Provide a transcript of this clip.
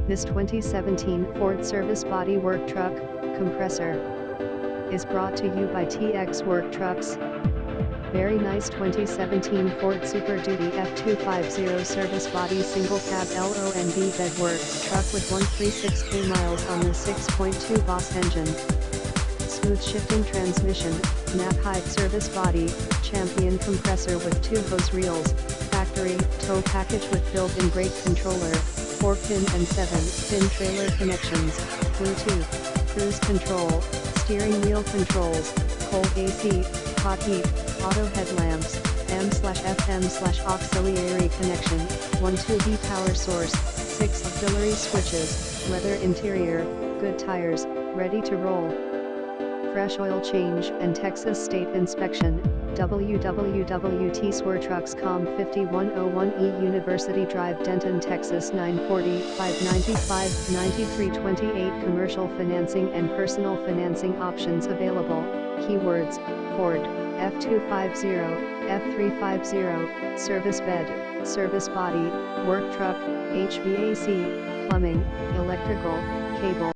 This 2017 Ford Service Body Work Truck, Compressor, is brought to you by TX Work Trucks. Very nice 2017 Ford Super Duty F-250 Service Body Single Cab LONB Bed Work Truck with 136k miles on the 6.2 Boss engine. Smooth shifting transmission, nap height service body, champion compressor with 2 hose reels, factory tow package with built-in brake controller, 4-pin and 7-pin trailer connections, Bluetooth, cruise control, steering wheel controls, cold AC, hot heat, auto headlamps, AM/FM/auxiliary connection, 1 2V power source, 6 auxiliary switches, leather interior, good tires, ready to roll. Fresh oil change and Texas state inspection. www.tswertrucks.com 5101 E University Drive, Denton, Texas 940 595 9328. Commercial financing and personal financing options available. Keywords: Ford, F-250, F-350, service bed, service body, work truck, HVAC, plumbing, electrical, cable.